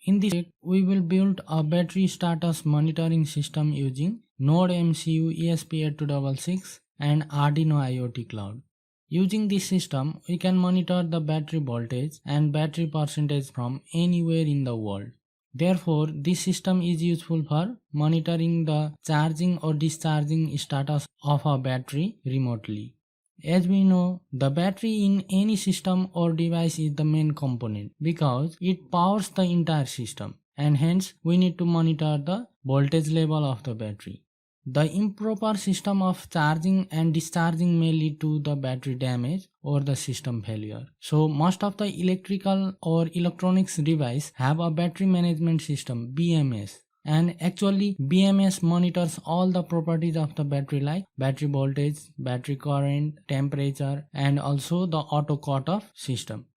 In this project, we will build a battery status monitoring system using NodeMCU ESP8266 and Arduino IoT Cloud. Using this system, we can monitor the battery voltage and battery percentage from anywhere in the world. Therefore, this system is useful for monitoring the charging or discharging status of a battery remotely. As we know, the battery in any system or device is the main component because it powers the entire system, and hence we need to monitor the voltage level of the battery. The improper system of charging and discharging may lead to the battery damage or the system failure. So most of the electrical or electronics device have a battery management system, BMS. And actually BMS monitors all the properties of the battery like battery voltage, battery current, temperature, and also the auto cut-off system.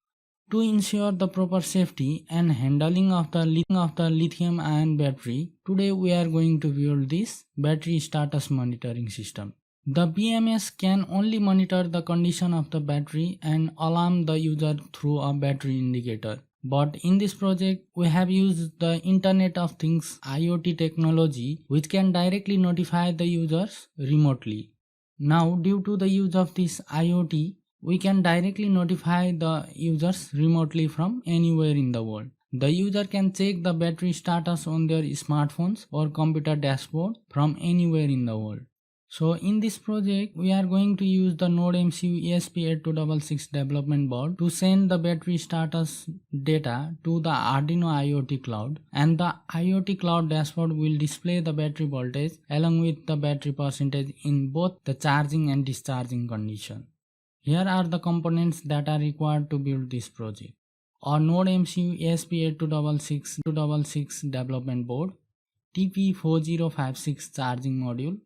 To ensure the proper safety and handling of the lithium-ion battery, today we are going to build this battery status monitoring system. The BMS can only monitor the condition of the battery and alarm the user through a battery indicator. But in this project, we have used the Internet of Things IoT technology, which can directly notify the users remotely. Now, due to the use of this IoT, we can directly notify the users remotely from anywhere in the world. The user can check the battery status on their smartphones or computer dashboard from anywhere in the world. So in this project, we are going to use the NodeMCU ESP8266 development board to send the battery status data to the Arduino IoT Cloud, and the IoT Cloud Dashboard will display the battery voltage along with the battery percentage in both the charging and discharging condition. Here are the components that are required to build this project. Our NodeMCU ESP8266 development board, TP4056 charging module,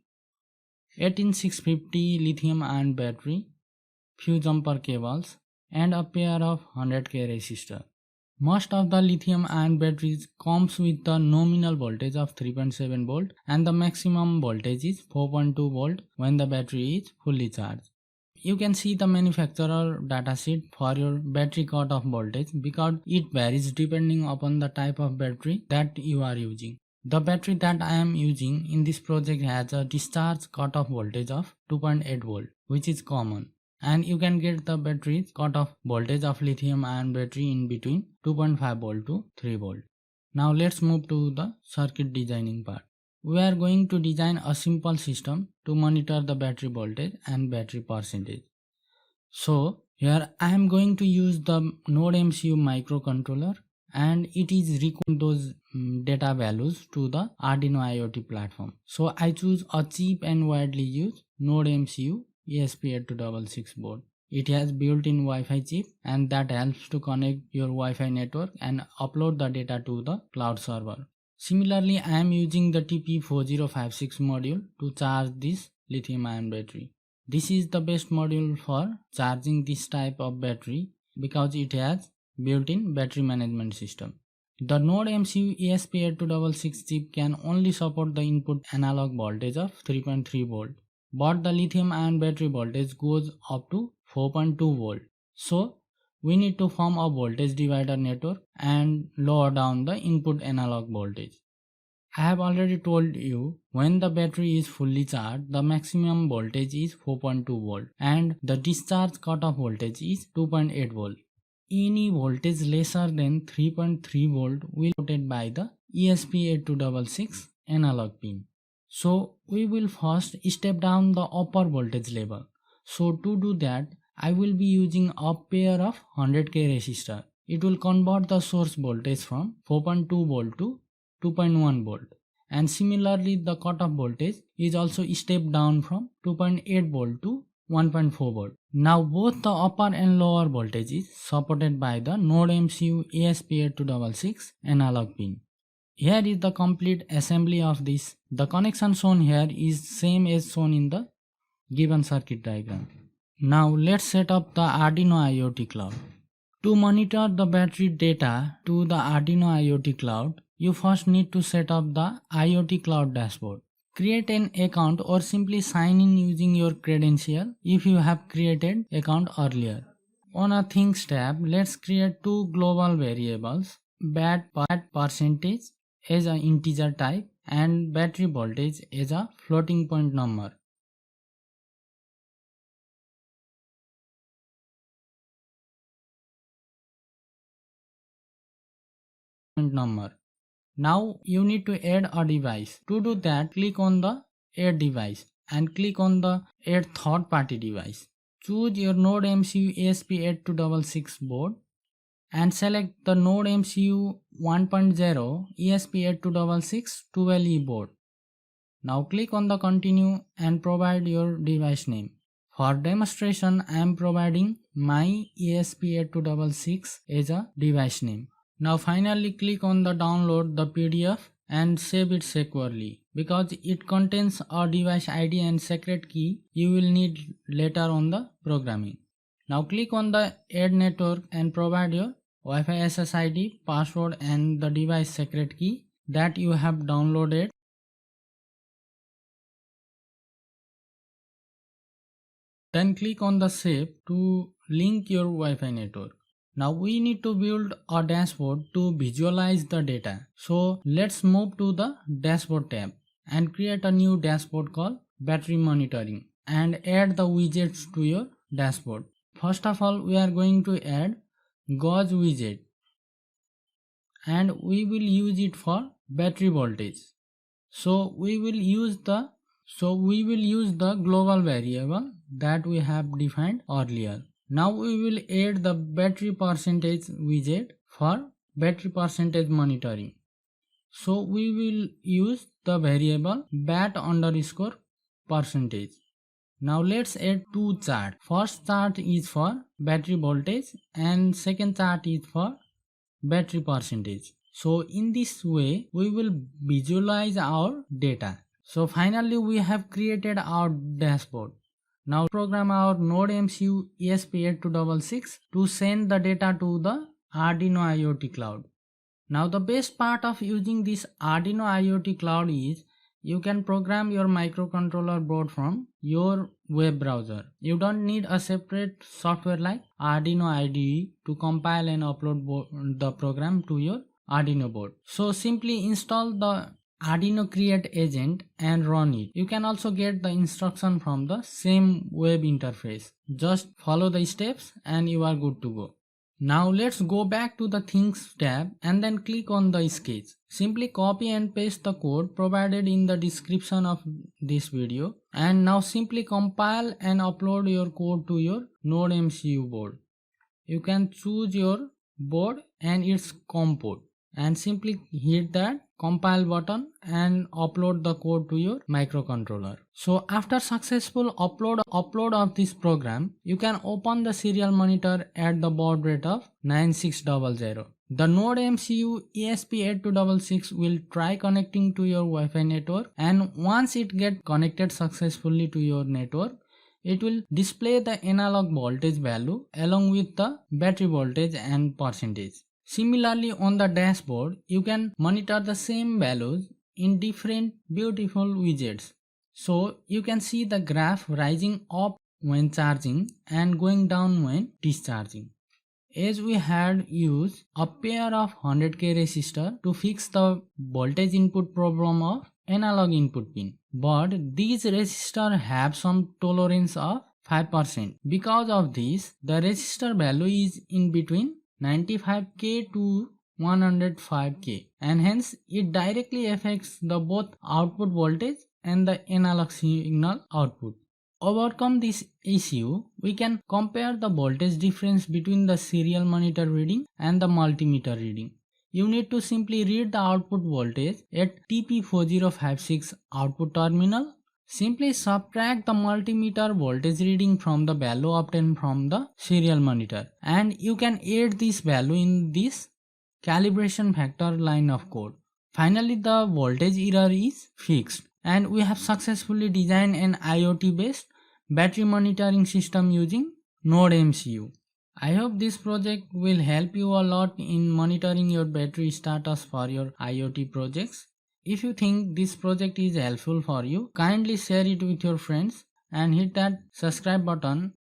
18650 lithium-ion battery, few jumper cables, and a pair of 100K resistor. Most of the lithium-ion batteries comes with the nominal voltage of 3.7 volt and the maximum voltage is 4.2 volt when the battery is fully charged. You can see the manufacturer datasheet for your battery cut-off voltage because it varies depending upon the type of battery that you are using. The battery that I am using in this project has a discharge cut-off voltage of 2.8 volt, which is common. And you can get the battery cut-off voltage of lithium-ion battery in between 2.5 volt to 3 volt. Now let's move to the circuit designing part. We are going to design a simple system to monitor the battery voltage and battery percentage. So here I am going to use the NodeMCU microcontroller, and it is recording those data values to the Arduino IoT platform. So I choose a cheap and widely used NodeMCU ESP8266 board. It has built-in Wi-Fi chip, and that helps to connect your Wi-Fi network and upload the data to the cloud server. Similarly, I am using the TP4056 module to charge this lithium-ion battery. This is the best module for charging this type of battery because it has built-in battery management system. The NodeMCU ESP8266 chip can only support the input analog voltage of 3.3 volt, but the lithium-ion battery voltage goes up to 4.2 volt. So we need to form a voltage divider network and lower down the input analog voltage. I have already told you when the battery is fully charged, the maximum voltage is 4.2 volt and the discharge cutoff voltage is 2.8 volt. Any voltage lesser than 3.3 volt will be noted by the ESP8266 analog pin. So we will first step down the upper voltage level. So to do that, I will be using a pair of 100K resistor. It will convert the source voltage from 4.2 volt to 2.1 volt. And similarly, the cutoff voltage is also stepped down from 2.8 volt to 1.4 volt. Now both the upper and lower voltage is supported by the NodeMCU ESP8266 analog pin. Here is the complete assembly of this. The connection shown here is same as shown in the given circuit diagram. Now let's set up the Arduino IoT Cloud. To monitor the battery data to the Arduino IoT Cloud, you first need to set up the IoT Cloud Dashboard. Create an account or simply sign in using your credential if you have created account earlier. On a Things tab, let's create two global variables. bat percentage as an integer type and battery voltage as a floating point number. Now you need to add a device. To do that, click on the add device and click on the add third party device. Choose your NodeMCU ESP8266 board and select the NodeMCU 1.0 ESP8266 12E board. Now click on the continue and provide your device name. For demonstration, I am providing my ESP8266 as a device name. Now finally click on the download the PDF and save it securely because it contains a device ID and secret key you will need later on the programming. Now click on the add network and provide your Wi-Fi SSID, password and the device secret key that you have downloaded. Then click on the save to link your Wi-Fi network. Now we need to build a dashboard to visualize the data. So let's move to the dashboard tab and create a new dashboard called battery monitoring and add the widgets to your dashboard. First of all, we are going to add gauge widget and we will use it for battery voltage. So we will use the global variable that we have defined earlier. Now we will add the battery percentage widget for battery percentage monitoring. So we will use the variable bat underscore percentage. Now let's add two charts. First chart is for battery voltage and second chart is for battery percentage. So in this way we will visualize our data. So finally we have created our dashboard. Now program our NodeMCU ESP8266 to send the data to the Arduino IoT Cloud. Now the best part of using this Arduino IoT Cloud is you can program your microcontroller board from your web browser. You don't need a separate software like Arduino IDE to compile and upload the program to your Arduino board. So simply install the Arduino create agent and run it. You can also get the instruction from the same web interface. Just follow the steps and you are good to go. Now let's go back to the Things tab and then click on the sketch. Simply copy and paste the code provided in the description of this video and now simply compile and upload your code to your NodeMCU board. You can choose your board and its COM port and simply hit that compile button and upload the code to your microcontroller. So after successful upload of this program, you can open the serial monitor at the baud rate of 9600. The NodeMCU ESP8266 will try connecting to your Wi-Fi network, and once it gets connected successfully to your network, it will display the analog voltage value along with the battery voltage and percentage. Similarly, on the dashboard, you can monitor the same values in different beautiful widgets. So you can see the graph rising up when charging and going down when discharging. As we had used a pair of 100K resistor to fix the voltage input problem of analog input pin. But these resistors have some tolerance of 5%. Because of this, the resistor value is in between 95K to 105K and hence it directly affects the both output voltage and the analog signal output. Overcome this issue, we can compare the voltage difference between the serial monitor reading and the multimeter reading. You need to simply read the output voltage at TP4056 output terminal. Simply subtract the multimeter voltage reading from the value obtained from the serial monitor and you can add this value in this calibration factor line of code. Finally, the voltage error is fixed and we have successfully designed an IoT-based battery monitoring system using NodeMCU. I hope this project will help you a lot in monitoring your battery status for your IoT projects. If you think this project is helpful for you, kindly share it with your friends and hit that subscribe button.